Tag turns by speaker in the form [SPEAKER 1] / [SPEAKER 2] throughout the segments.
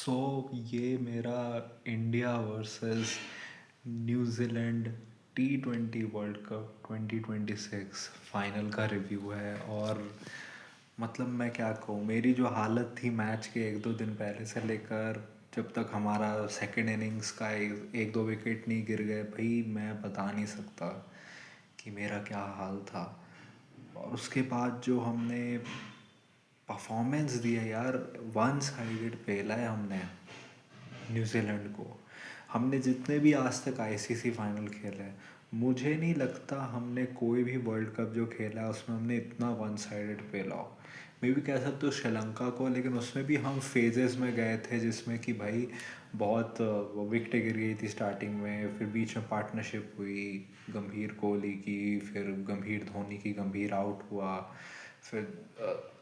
[SPEAKER 1] सो ये मेरा India versus New Zealand T20 world cup 2026 final का रिव्यू है। और मतलब मैं क्या कहूँ, मेरी जो हालत थी मैच के एक दो दिन पहले से लेकर जब तक हमारा सेकेंड इनिंग्स का एक दो विकेट नहीं गिर गए, भाई मैं बता नहीं सकता कि मेरा क्या हाल था। और उसके बाद जो हमने परफॉर्मेंस दिया यार, वन साइडेड पेला है हमने न्यूजीलैंड को। हमने जितने भी आज तक आईसीसी फाइनल खेले हैं, मुझे नहीं लगता हमने कोई भी वर्ल्ड कप जो खेला है उसमें हमने इतना वन साइडेड पेला हो। मे भी कह सकते हो श्रीलंका को, लेकिन उसमें भी हम फेजेस में गए थे जिसमें कि भाई बहुत विकेटें गिर गई थी स्टार्टिंग में, फिर बीच में पार्टनरशिप हुई गंभीर कोहली की, फिर गंभीर धोनी की, गंभीर आउट हुआ, फिर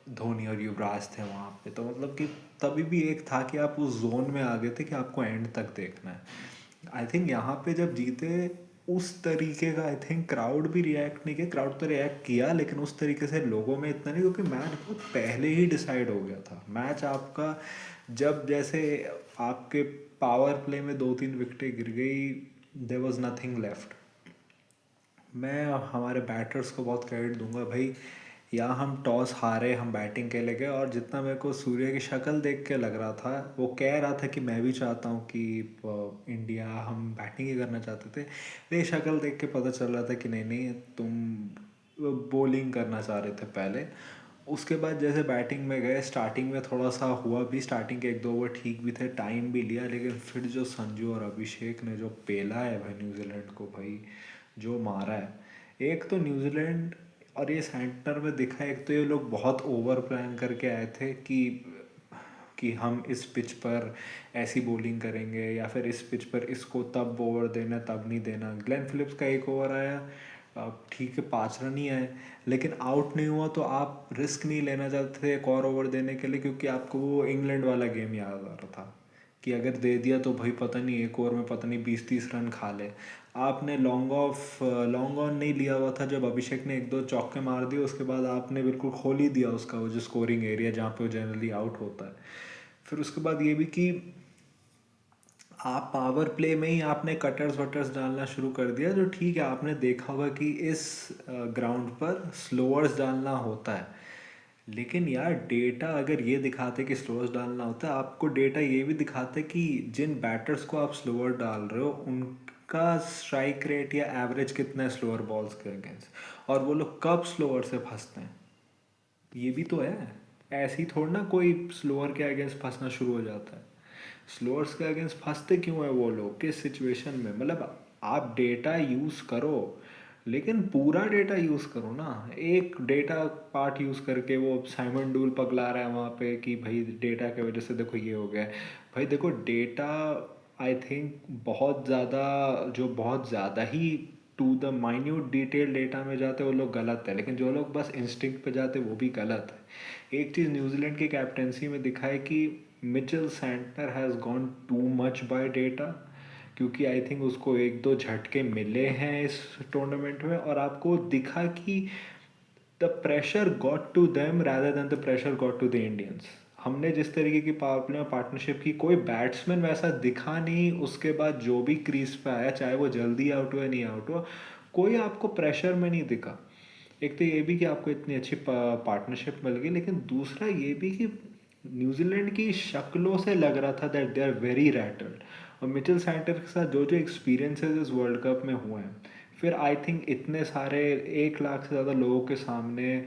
[SPEAKER 1] धोनी और युवराज थे वहाँ पे। तो मतलब कि तभी भी एक था कि आप उस जोन में आ गए थे कि आपको एंड तक देखना है। आई थिंक यहाँ पे जब जीते उस तरीके का, आई थिंक क्राउड भी रिएक्ट नहीं किया। क्राउड तो रिएक्ट किया लेकिन उस तरीके से लोगों में इतना नहीं, क्योंकि मैच बहुत पहले ही डिसाइड हो गया था। मैच आपका जब जैसे आपके पावर प्ले में दो तीन विकेटें गिर गई, देयर वाज नथिंग लेफ्ट। मैं हमारे बैटर्स को बहुत क्रेडिट दूंगा भाई। या हम टॉस हारे, हम बैटिंग के लिए गए, और जितना मेरे को सूर्य की शक्ल देख के लग रहा था, वो कह रहा था कि मैं भी चाहता हूँ कि इंडिया, हम बैटिंग ही करना चाहते थे। ये शक्ल देख के पता चल रहा था कि नहीं नहीं, तुम बॉलिंग करना चाह रहे थे पहले। उसके बाद जैसे बैटिंग में गए, स्टार्टिंग में थोड़ा सा हुआ भी, स्टार्टिंग के एक दो ओवर ठीक भी थे, टाइम भी लिया, लेकिन फिर जो संजू और अभिषेक ने जो पेला है भाई न्यूजीलैंड को, भाई जो मारा है। एक तो न्यूजीलैंड और ये सेंटर में दिखा है, एक तो ये लोग बहुत ओवर प्लान करके आए थे कि हम इस पिच पर ऐसी बॉलिंग करेंगे, या फिर इस पिच पर इसको तब ओवर देना तब नहीं देना। ग्लेन फिलिप्स का एक ओवर आया, ठीक है 5 रन ही आए, लेकिन आउट नहीं हुआ, तो आप रिस्क नहीं लेना चाहते थे एक और ओवर देने के लिए, क्योंकि आपको वो इंग्लैंड वाला गेम याद आ रहा था कि अगर दे दिया तो भाई पता नहीं एक ओवर में पता नहीं 20-30 रन खा ले। आपने लॉन्ग ऑन नहीं लिया हुआ था, जब अभिषेक ने एक दो चौके मार दिए उसके बाद आपने बिल्कुल खोल ही दिया उसका वो जो स्कोरिंग एरिया जहाँ पे वो जनरली आउट होता है। फिर उसके बाद ये भी कि आप पावर प्ले में ही आपने कटर्स वटर्स डालना शुरू कर दिया, जो ठीक है आपने देखा होगा कि इस ग्राउंड पर स्लोअर्स डालना होता है। लेकिन यार डेटा अगर ये दिखाते कि स्लोअर्स डालना होता है, आपको डेटा ये भी दिखाते कि जिन बैटर्स को आप स्लोअर डाल रहे हो उनका स्ट्राइक रेट या एवरेज कितना है स्लोअर बॉल्स के अगेंस्ट, और वो लोग कब स्लोअर से फंसते हैं, ये भी तो है। ऐसे ही थोड़ा ना कोई स्लोअर के अगेंस्ट फंसना शुरू हो जाता है। स्लोअर्स के अगेंस्ट फंसते क्यों है वो लोग, किस सिचुएशन में, मतलब आप डेटा यूज़ करो लेकिन पूरा डेटा यूज़ करो ना। एक डेटा पार्ट यूज़ करके वो साइमन डूल पगला रहा है वहाँ पे कि भाई डेटा की वजह से देखो ये हो गया है। भाई देखो डेटा, आई थिंक बहुत ज़्यादा, जो बहुत ज़्यादा ही to the minute detail data में जाते वो लोग गलत है, लेकिन जो लोग बस इंस्टिंक्ट पे जाते वो भी गलत है। एक चीज़ न्यूजीलैंड की कैप्टेंसी में दिखा है कि Mitchell centre has gone too much bye data, क्योंकि आई थिंक उसको एक दो झटके मिले हैं इस टूर्नामेंट में, और आपको दिखा कि the pressure got to them rather than the pressure got to the Indians. हमने जिस तरीके की पावर प्ले में पार्टनरशिप की, कोई बैट्समैन वैसा दिखा नहीं उसके बाद जो भी क्रीज पे आया, चाहे वो जल्दी आउट हुआ नहीं आउट हुआ, कोई आपको प्रेशर में नहीं दिखा। एक तो ये भी कि आपको इतनी अच्छी पार्टनरशिप मिल गई, लेकिन दूसरा ये भी कि न्यूजीलैंड की शक्लों से लग रहा था that they are very rattled. और मिचेल सैंटर के साथ जो जो एक्सपीरियंसेस इस वर्ल्ड कप में हुए हैं, फिर आई थिंक इतने सारे 1 लाख से ज़्यादा लोगों के सामने,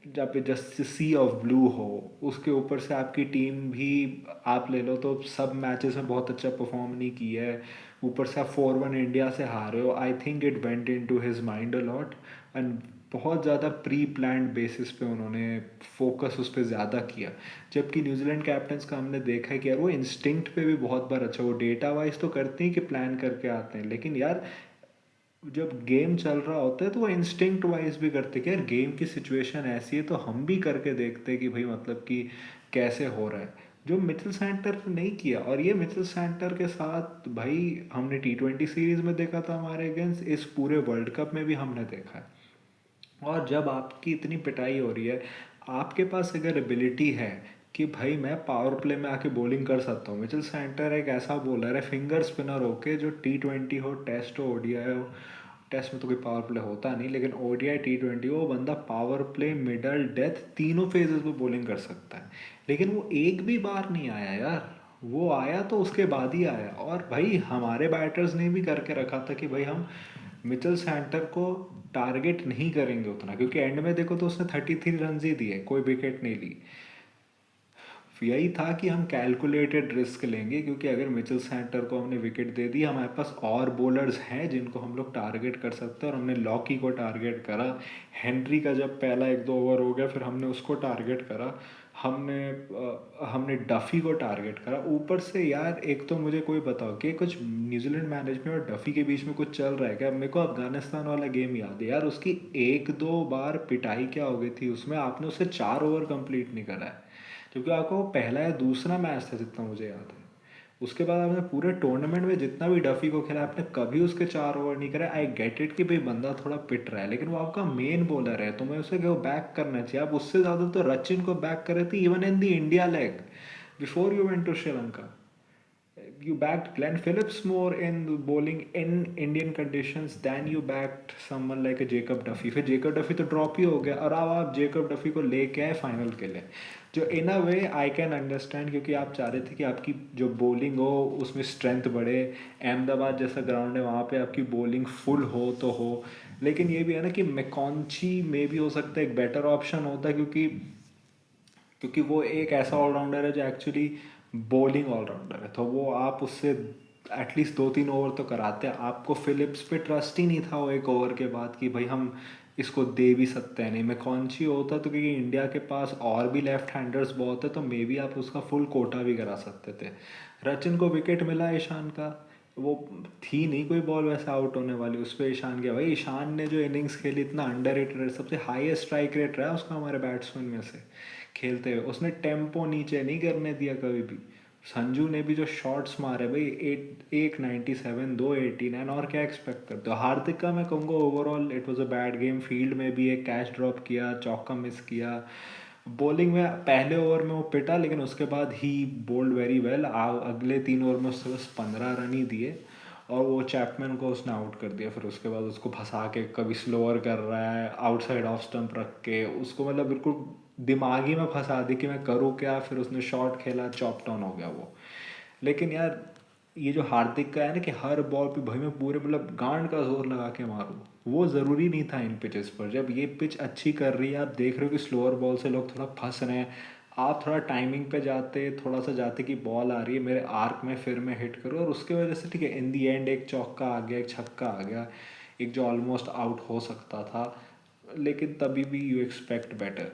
[SPEAKER 1] जहाँ पे जस्ट सी ऑफ ब्लू हो, उसके ऊपर से आपकी टीम भी आप ले लो तो सब मैचेस में बहुत अच्छा परफॉर्म नहीं की है, ऊपर से आप 4-1 इंडिया से हारे हो। I think it went in to his mind a lot, and बहुत ज़्यादा प्री प्लान्ड बेसिस पे उन्होंने फोकस उस पर ज़्यादा किया। जबकि न्यूजीलैंड कैप्टन्स का हमने देखा है कि यार वो इंस्टिंक्ट पे भी बहुत बार अच्छा, वो डेटा वाइज तो करते हैं कि प्लान करके आते हैं, लेकिन यार जब गेम चल रहा होता है तो वो इंस्टिंक्ट वाइज भी करते कि यार गेम की सिचुएशन ऐसी है तो हम भी करके देखते हैं कि भाई मतलब कि कैसे हो रहा है, जो मिचेल सैंटर ने नहीं किया। और ये मिचेल सैंटर के साथ भाई हमने T20 सीरीज में देखा था हमारे अगेंस्ट, इस पूरे वर्ल्ड कप में भी हमने देखा है। और जब आपकी इतनी पिटाई हो रही है, आपके पास अगर एबिलिटी है कि भाई मैं पावर प्ले में आके बॉलिंग कर सकता हूँ। मिचेल सेंटर एक ऐसा बॉलर है फिंगर स्पिनर होके, जो T20 हो, टेस्ट हो, ओडीआई हो। टेस्ट में तो कोई पावर प्ले होता नहीं, लेकिन ओडीआई T20 वो बंदा पावर प्ले, मिडल, डेथ तीनों फेजेस में बॉलिंग कर सकता है। लेकिन वो एक भी बार नहीं आया यार। वो आया तो उसके बाद ही आया। और भाई हमारे बैटर्स ने भी करके रखा था कि भाई हम मिचेल सैंटर को टारगेट नहीं करेंगे उतना, क्योंकि एंड में देखो तो उसने 33 रन ही दिए, कोई विकेट नहीं ली। यही था कि हम कैलकुलेटेड रिस्क लेंगे, क्योंकि अगर मिचेल सैंटर को हमने विकेट दे दी, हमारे पास और बॉलर्स हैं जिनको हम लोग टारगेट कर सकते हैं। और हमने लॉकी को टारगेट करा। हेनरी का जब पहला 1-2 ओवर हो गया, फिर हमने उसको टारगेट करा। हमने डफ़ी को टारगेट करा। ऊपर से यार एक तो मुझे कोई बताओ कि कुछ न्यूजीलैंड मैनेजमेंट और डफ़ी के बीच में कुछ चल रहा है क्या? मेरे को अफगानिस्तान वाला गेम याद है यार, उसकी 1-2 बार पिटाई क्या हो गई थी उसमें, आपने उससे 4 ओवर कंप्लीट नहीं करा है। क्योंकि आपका वो पहला या दूसरा मैच था जितना मुझे याद है। उसके बाद आपने पूरे टूर्नामेंट में जितना भी डफ़ी को खेला, आपने कभी उसके 4 ओवर नहीं करे। आई गेट इट कि भाई बंदा थोड़ा पिट रहा है, लेकिन वो आपका मेन बॉलर है, तुम्हें उसे क्यों बैक करना चाहिए? आप उससे ज़्यादा तो रचिन को बैक कर रहे थे, even in the India leg, before you went to Sri Lanka. You backed Glenn Phillips more in bowling in Indian conditions than you backed someone like a Jacob Duffy. फिर Jacob Duffy तो ड्रॉप ही हो गया, और अब आप Jacob Duffy को लेके आए फाइनल के लिए, जो इन अ वे आई कैन अंडरस्टैंड, क्योंकि आप चाह रहे थे कि आपकी जो बॉलिंग हो उसमें स्ट्रेंथ बढ़े। अहमदाबाद जैसा ग्राउंड है, वहाँ पे आपकी बॉलिंग फुल हो तो हो। लेकिन ये भी है ना कि मैकॉन्ची में भी हो सकता है एक बेटर ऑप्शन होता, क्योंकि क्योंकि वो एक ऐसा ऑलराउंडर है जो एक्चुअली बॉलिंग ऑलराउंडर है, तो वो आप उससे एटलीस्ट 2-3 ओवर तो कराते हैं। आपको फिलिप्स पे ट्रस्ट ही नहीं था वो 1 ओवर के बाद कि भाई हम इसको दे भी सकते हैं। नहीं, मैं कौन सी होता तो, क्योंकि इंडिया के पास और भी लेफ्ट हैंडर्स बहुत है, तो मे बी आप उसका फुल कोटा भी करा सकते थे। रचिन को विकेट मिला ईशान का, वो थी नहीं कोई बॉल वैसे आउट होने वाली, उस पर ईशान गया। भाई ईशान ने जो इनिंग्स खेली, इतना अंडर रेटेड है, सबसे हाईएस्ट स्ट्राइक रेट रहा है उसका हमारे बैट्समैन में से खेलते हुए। उसने टेम्पो नीचे नहीं करने दिया कभी भी। संजू ने भी जो शॉट्स मारे भाई, 197, 289, और क्या एक्सपेक्ट करते हो? हार्दिक का मैं कहूँगा overall it was a bad game. Field में भी एक कैच ड्रॉप किया, चौका मिस किया। बॉलिंग में पहले ओवर में वो पिटा, लेकिन उसके बाद ही बोल्ड वेरी वेल। अगले 3 ओवर में उससे बस 15 रन ही दिए, और वो चैपमैन को उसने आउट कर दिया। फिर उसके बाद उसको फंसा के कभी स्लोअर कर रहा है, आउटसाइड ऑफ स्टंप रख के उसको, मतलब बिल्कुल दिमागी में फंसा दी कि मैं करूँ क्या। फिर उसने शॉट खेला, चॉप डाउन हो गया वो। लेकिन यार ये जो हार्दिक का है ना कि हर बॉल पे भाई मैं पूरे मतलब गांड का जोर लगा के मारूँ, वो ज़रूरी नहीं था इन पिचेस पर। जब ये पिच अच्छी कर रही है, आप देख रहे हो कि स्लोअर बॉल से लोग थोड़ा फंस रहे हैं, आप थोड़ा टाइमिंग पे जाते, थोड़ा सा जाते कि बॉल आ रही है मेरे आर्क में, फिर मैं हिट करूँ, और उसके वजह से ठीक है इन दी एंड एक चौका आ गया, एक छक्का आ गया, एक जो ऑलमोस्ट आउट हो सकता था। लेकिन तभी भी यू एक्सपेक्ट बेटर।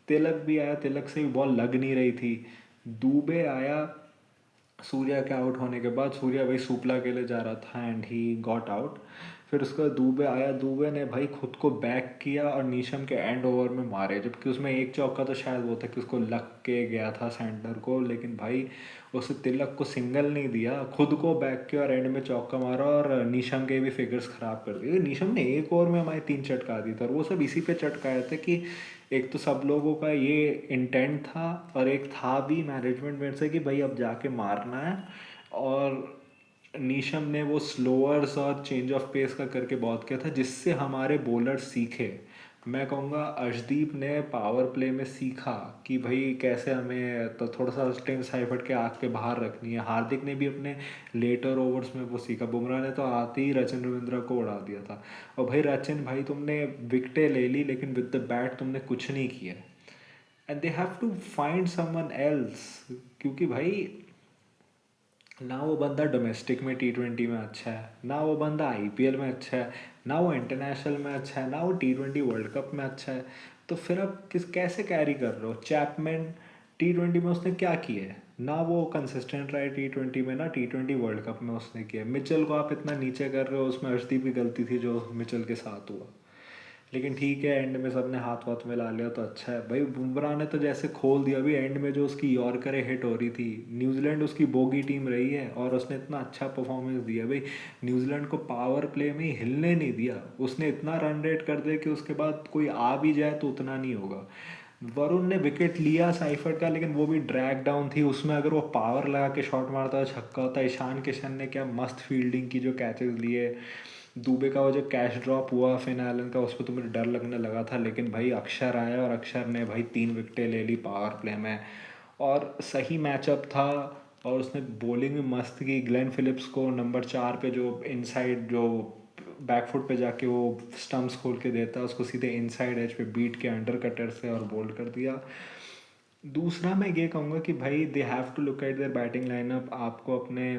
[SPEAKER 1] तिलक भी आया, तिलक से भी बॉल लग नहीं रही थी। दूबे आया सूर्या के आउट होने के बाद। सूर्या भाई सुपला के लिए जा रहा था एंड ही गॉट आउट। फिर उसके बाद दूबे आया, दूबे ने भाई खुद को बैक किया और नीशम के एंड ओवर में मारे, जबकि उसमें एक चौका तो शायद वो था कि उसको लग के गया था सेंटर को, लेकिन भाई उसे तिलक को सिंगल नहीं दिया, खुद को बैक किया और एंड में चौका मारा, और नीशम के भी फिगर्स ख़राब कर दिए। नीशम ने 1 ओवर में हमारे 3 चटका दी था, और वो सब इसी पे चटकाए थे कि एक तो सब लोगों का ये इंटेंट था, और एक था भी मैनेजमेंट में से कि भाई अब जाके मारना है। और नीशम ने वो स्लोअर्स और चेंज ऑफ पेस का करके बहुत किया था, जिससे हमारे बॉलर सीखे। मैं कहूँगा अर्शदीप ने पावर प्ले में सीखा कि भाई कैसे हमें तो थोड़ा सा टीम साइफट के आग के बाहर रखनी है। हार्दिक ने भी अपने लेटर ओवर्स में वो सीखा। बुमराह ने तो आते ही रचिन रविंद्रा को उड़ा दिया था। और भाई रचिन भाई तुमने विकटें ले ली, लेकिन विद द बैट तुमने कुछ नहीं किया। And they have to find someone else, क्योंकि भाई ना वो बंदा डोमेस्टिक में T20 में अच्छा है, ना वो बंदा IPL में अच्छा है, ना वो इंटरनेशनल में अच्छा है, ना वो T20 वर्ल्ड कप में अच्छा है। तो फिर आप कैसे कैरी कर रहे हो? चैपमैन T20 में उसने क्या किया है? ना वो कंसिस्टेंट रहा है T20 में, ना T20 वर्ल्ड कप में उसने किया है। मिचेल को आप इतना नीचे कर रहे हो, उसमें अर्शदीप की गलती थी जो मिचेल के साथ हुआ। लेकिन ठीक है, एंड में सबने हाथ वाथ मिला लिया तो अच्छा है। भाई बुमराह ने तो जैसे खोल दिया अभी एंड में, जो उसकी यॉर्करें हिट हो रही थी। न्यूजीलैंड उसकी बोगी टीम रही है और उसने इतना अच्छा परफॉर्मेंस दिया भाई, न्यूजीलैंड को पावर प्ले में हिलने नहीं दिया। उसने इतना रन रेट कर दिया कि उसके बाद कोई आ भी जाए तो उतना नहीं होगा। वरुण ने विकेट लिया साइफर्ट का, लेकिन वो भी ड्रैग डाउन थी उसमें। अगर वो पावर लगा के शॉट मारता तो छक्का होता। ईशान किशन ने क्या मस्त फील्डिंग की, जो कैचेस लिए। दुबे का वो जो कैच ड्रॉप हुआ फिन एलन का, उस पर तो मुझे डर लगने लगा था, लेकिन भाई अक्षर आया और अक्षर ने भाई 3 विकेटें ले ली पावर प्ले में। और सही मैचअप था। और उसने बॉलिंग भी मस्त की। ग्लेन फिलिप्स को नंबर 4 पे जो इनसाइड जो बैकफुट पे जाके वो स्टम्प्स खोल के देता है, उसको सीधे इनसाइड एज पे बीट के अंडर कटर से और बोल्ड कर दिया। दूसरा मैं ये कहूँगा कि भाई they have to look at their batting lineup. आपको अपने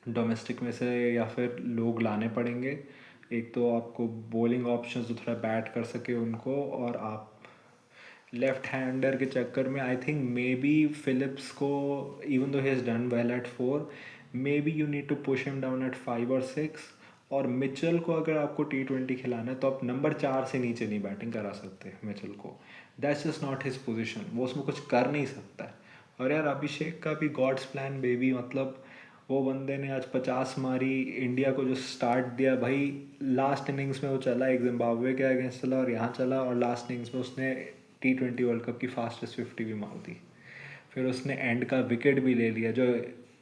[SPEAKER 1] डोमेस्टिक में से या फिर लोग लाने पड़ेंगे। एक तो आपको बॉलिंग ऑप्शन जो थोड़ा बैट कर सके उनको, और आप लेफ्ट हैंडर के चक्कर में I think may be Philips को, even though he has done well at 4, may be you need to push him down eight 5 और 6। और मिचेल को अगर आपको T20 खिलाना है तो आप नंबर 4 से नीचे नहीं बैटिंग करा सकते मिचेल को। That's just not his position, वो उसमें कुछ कर नहीं सकता है। और यार अभिषेक का भी गॉड्स प्लान बेबी, मतलब वो बंदे ने आज 50 मारी। इंडिया को जो स्टार्ट दिया भाई, लास्ट इनिंग्स में वो चला एक जिम्बाब्वे के अगेंस्ट चला और यहाँ चला, और लास्ट इनिंग्स में उसने T20 वर्ल्ड कप की फास्टेस्ट 50 भी मार दी। फिर उसने एंड का विकेट भी ले लिया, जो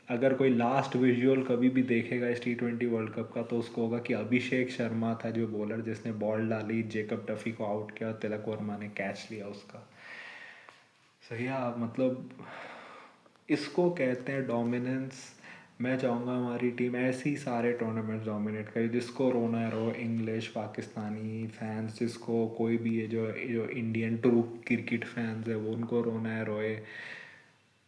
[SPEAKER 1] अगर कोई लास्ट विजुअल कभी भी देखेगा इस T20 वर्ल्ड कप का तो उसको होगा कि अभिषेक शर्मा था जो बॉलर, जिसने बॉल डाली, जेकब डफी को आउट किया और तिलक वर्मा ने कैच लिया उसका। सही है, मतलब इसको कहते हैं डोमिनेंस। मैं चाहूँगा हमारी टीम ऐसे ही सारे टूर्नामेंट्स डोमिनेट करे, जिसको रोना है रो, इंग्लिश पाकिस्तानी फैंस, जिसको कोई भी है जो जो इंडियन ट्रू क्रिकेट फैंस है वो, उनको रोना है रोए।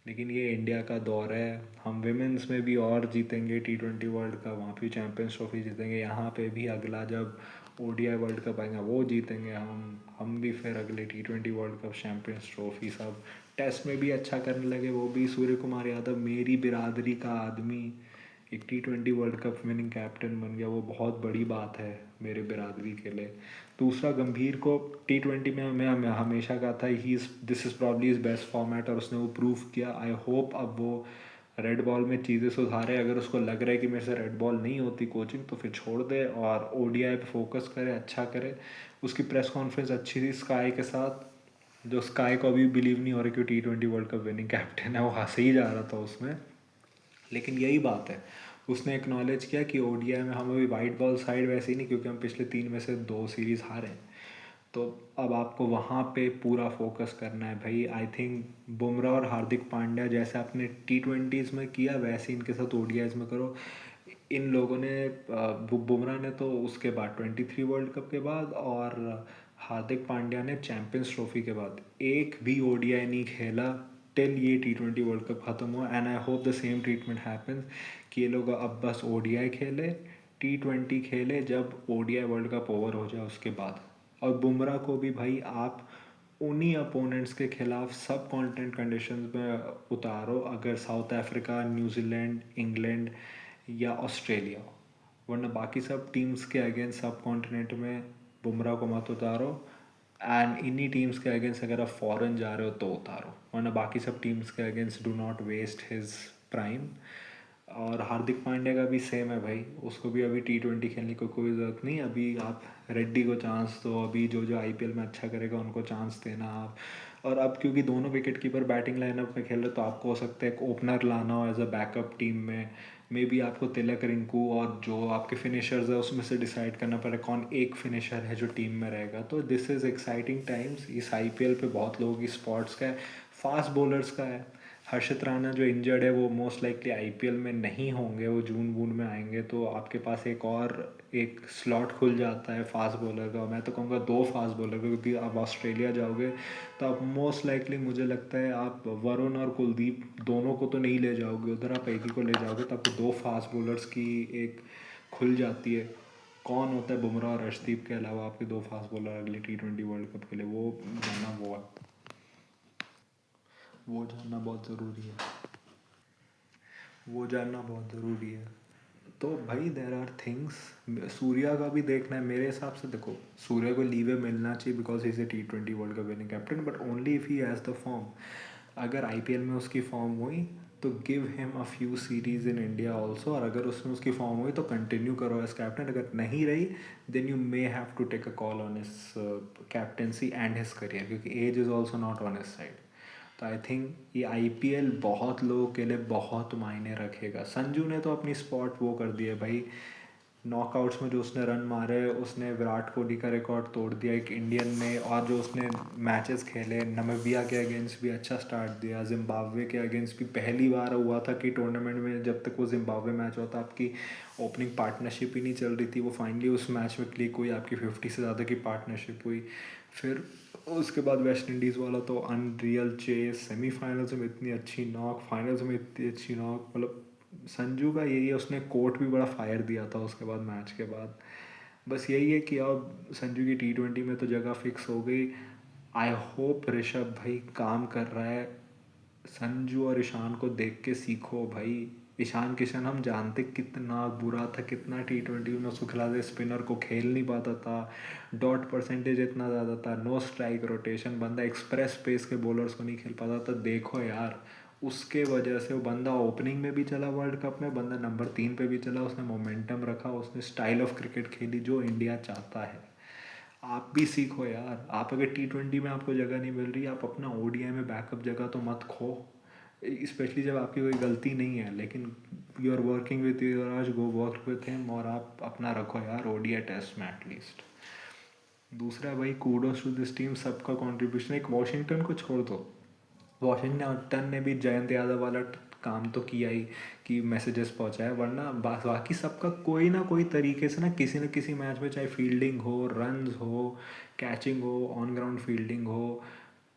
[SPEAKER 1] लेकिन ये इंडिया का दौर है। हम विमेंस में भी और जीतेंगे T20 वर्ल्ड कप, वहाँ भी चैम्पियंस ट्रॉफी जीतेंगे। यहाँ पे भी अगला जब ODI वर्ल्ड कप आएगा वो जीतेंगे हम भी फिर अगले T20 world cup, champions trophy सब। टेस्ट में भी अच्छा करने लगे वो भी। सूर्य कुमार यादव मेरी बिरादरी का आदमी एक T20 world cup winning captain बन गया, वो बहुत बड़ी बात है मेरे बिरादरी के लिए। दूसरा, गंभीर को T20 में मैं हमेशा कहा था he is, this is probably is best format, और उसने वो प्रूव किया। आई होप अब वो रेड बॉल में चीज़ें सुधारे। अगर उसको लग रहा है कि मेरे से रेड बॉल नहीं होती कोचिंग तो फिर छोड़ दे और ODI पे फोकस करे, अच्छा करे। उसकी प्रेस कॉन्फ्रेंस अच्छी थी स्काई के साथ, जो स्काई को अभी बिलीव नहीं हो रहा कि T20 world cup winning captain है, वो हंसे ही जा रहा था उसमें। लेकिन यही बात है, उसने एक्नॉलेज किया कि ODI में हम अभी वाइट बॉल साइड वैसे ही नहीं, क्योंकि हम पिछले 3 में से 2 सीरीज़ हारे हैं। तो अब आपको वहाँ पे पूरा फोकस करना है भाई। आई थिंक बुमराह और हार्दिक पांड्या जैसे आपने T20s में किया वैसे इनके साथ ODIs में करो। इन लोगों ने बुमराह ने तो उसके बाद 23 वर्ल्ड कप के बाद, और हार्दिक पांड्या ने चैम्पियंस ट्रॉफी के बाद एक भी ODI नहीं खेला टिल ये T20 वर्ल्ड कप ख़त्म हुआ। And I hope the same treatment happens कि ये लोग अब बस ODI खेले, T20 खेले जब ODI वर्ल्ड कप ओवर हो जाए उसके बाद। और बुमराह को भी भाई आप उन्हीं अपोनेंट्स के खिलाफ सब कॉन्टेंट कंडीशंस में उतारो, अगर साउथ अफ्रीका, न्यूजीलैंड, इंग्लैंड या ऑस्ट्रेलिया, वरना बाकी सब टीम्स के अगेंस्ट सब कॉन्टिनेंट में बुमराह को मत उतारो। एंड इन्हीं टीम्स के अगेंस्ट अगर आप फॉरेन जा रहे हो तो उतारो, वरना बाकी सब टीम्स के against do not waste his prime. और हार्दिक पांड्या का भी सेम है भाई, उसको भी अभी T20 खेलने को कोई ज़रूरत नहीं। अभी आप रेड्डी को चांस दो, अभी जो जो IPL में अच्छा करेगा उनको चांस देना आप। और अब क्योंकि दोनों विकेट कीपर बैटिंग लाइनअप में खेल रहे तो आपको हो सकता है एक ओपनर लाना हो एज अ बैकअप टीम में। मे बी आपको तिलक, रिंकू और जो आपके फिनिशर्स है उसमें से डिसाइड करना पड़े कौन एक फिनिशर है जो टीम में रहेगा। तो दिस इज़ एक्साइटिंग टाइम्स। इस IPL पे बहुत लोगों की स्पॉट्स का है, फास्ट बॉलर्स का है। हर्षित राणा जो इंजर्ड है वो मोस्ट लाइकली IPL में नहीं होंगे, वो जून वून में आएंगे, तो आपके पास एक और एक स्लॉट खुल जाता है फास्ट बॉलर का। मैं तो कहूँगा 2 फास्ट बॉलर का, क्योंकि आप ऑस्ट्रेलिया जाओगे तो आप मोस्ट लाइकली मुझे लगता है आप वरुण और कुलदीप दोनों को तो नहीं ले जाओगे उधर, आप एक ही को ले जाओगे, तो आपको 2 फास्ट बॉलर्स की एक खुल जाती है। कौन होता है बुमराह और अर्शदीप के अलावा आपके 2 फास्ट बॉलर अगले T20 वर्ल्ड कप के लिए, वो जानना वो जानना बहुत ज़रूरी है। वो जानना बहुत ज़रूरी है। तो भाई देर आर थिंग्स, सूर्या का भी देखना है मेरे हिसाब से। देखो, सूर्या को लीवे मिलना चाहिए because is a T20 world cup winning captain, but only if he has the form. अगर IPL में उसकी फॉर्म हुई तो give him a few series in India also, और अगर उसमें उसकी फॉर्म हुई तो कंटिन्यू करो एज कैप्टन, अगर नहीं रही then you may have to take a call on his captaincy and his career, क्योंकि age is also not on his side. तो आई थिंक ये आईपीएल बहुत लोगों के लिए बहुत मायने रखेगा। संजू ने तो अपनी स्पॉट वो कर दी है भाई, नॉकआउट्स में जो उसने रन मारे उसने विराट कोहली का रिकॉर्ड तोड़ दिया एक इंडियन ने, और जो उसने मैचेस खेले नमीबिया के अगेंस्ट भी अच्छा स्टार्ट दिया, जिम्बाब्वे के अगेंस्ट भी पहली बार हुआ था कि टूर्नामेंट में जब तक वो जिम्बाब्वे मैच होता आपकी ओपनिंग पार्टनरशिप ही नहीं चल रही थी, वो फाइनली उस मैच में क्लिक हुई, आपकी 50 से ज़्यादा की पार्टनरशिप हुई। फिर उसके बाद वेस्ट इंडीज़ वाला तो अनरियल चेस, सेमीफाइनल्स में इतनी अच्छी नॉक, फाइनल्स में इतनी अच्छी नॉक, मतलब संजू का यही है, उसने कोर्ट भी बड़ा फायर दिया था उसके बाद मैच के बाद। बस यही है कि अब संजू की T20 में तो जगह फिक्स हो गई। आई होप ऋषभ भाई काम कर रहा है, संजू और ईशान को देख के सीखो भाई। ईशान किशन हम जानते कितना बुरा था, कितना T20 में उसको खिलाते, स्पिनर को खेल नहीं पाता था, डॉट परसेंटेज इतना ज़्यादा था, नो स्ट्राइक रोटेशन, बंदा एक्सप्रेस पेस के बॉलर्स को नहीं खेल पाता था। देखो यार, उसके वजह से वो बंदा ओपनिंग में भी चला वर्ल्ड कप में, बंदा नंबर 3 पे भी चला, उसने मोमेंटम रखा, उसने स्टाइल ऑफ क्रिकेट खेली जो इंडिया चाहता है। आप भी सीखो यार, आप अगर T20 में आपको जगह नहीं मिल रही, आप अपना ओडीआई में बैकअप जगह तो मत खो, स्पेशली जब आपकी कोई गलती नहीं है, लेकिन you are working with Yuvraj, go work with him, और आप अपना रखो यार ओडीआई टेस्ट में एटलीस्ट। दूसरा भाई, कूडोस टू दिस टीम, सबका कंट्रीब्यूशन, एक वॉशिंगटन को छोड़ दो, वॉशिंगटन ने भी जयंत यादव वाला काम तो किया ही कि मैसेजेस पहुंचाए, वरना बाकी सबका कोई ना कोई तरीके से ना किसी मैच में, चाहे फील्डिंग हो, रन्स हो, कैचिंग हो, ऑन ग्राउंड फील्डिंग हो,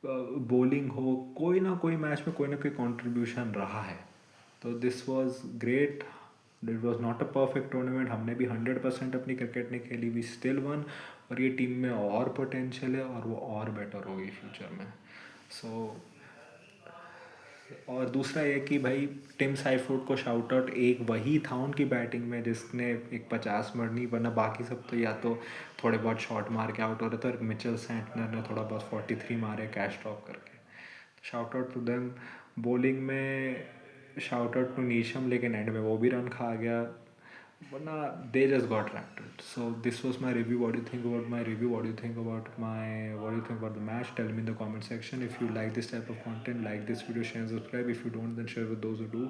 [SPEAKER 1] बॉलिंग हो, कोई ना कोई मैच में कोई ना कोई कंट्रीब्यूशन रहा है। तो this was great, it was not a perfect tournament, हमने भी 100% अपनी क्रिकेट नहीं खेली, वी स्टिल वन, और ये टीम में और पोटेंशियल है और वो और बेटर होगी फ्यूचर में। सो और दूसरा ये कि भाई टिम साइफोर्ड को शाउट आउट, एक वही था उनकी बैटिंग में जिसने एक 50 मरनी, वरना बाकी सब तो या तो थोड़े बहुत शॉट मार के आउट हो रहे थे, और मिचेल सेंटनर ने थोड़ा बहुत 43 मारे कैच ड्रॉप करके। Shout out to them. Bowling में शाउट आउट टू नीशम, लेकिन एंड में वो भी रन खा गया, वरना they just got rattled. So this was my review. What do you think about my review? What do you think about what do you think about the match? Tell me in the comment section. If you like this type of content, like this video, share and subscribe. If you don't, then share with those who do.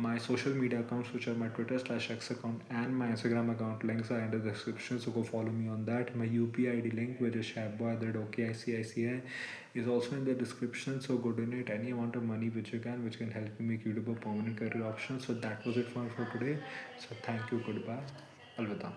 [SPEAKER 1] My social media accounts, which are my Twitter/X account and my Instagram account, links are in the description, so go follow me on that. My UPI ID link, which is shabboy@okicici, is also in the description, so go donate any amount of money which you can, which can help me make YouTube a permanent career option. So that was it for today. So thank you, goodbye, alvida.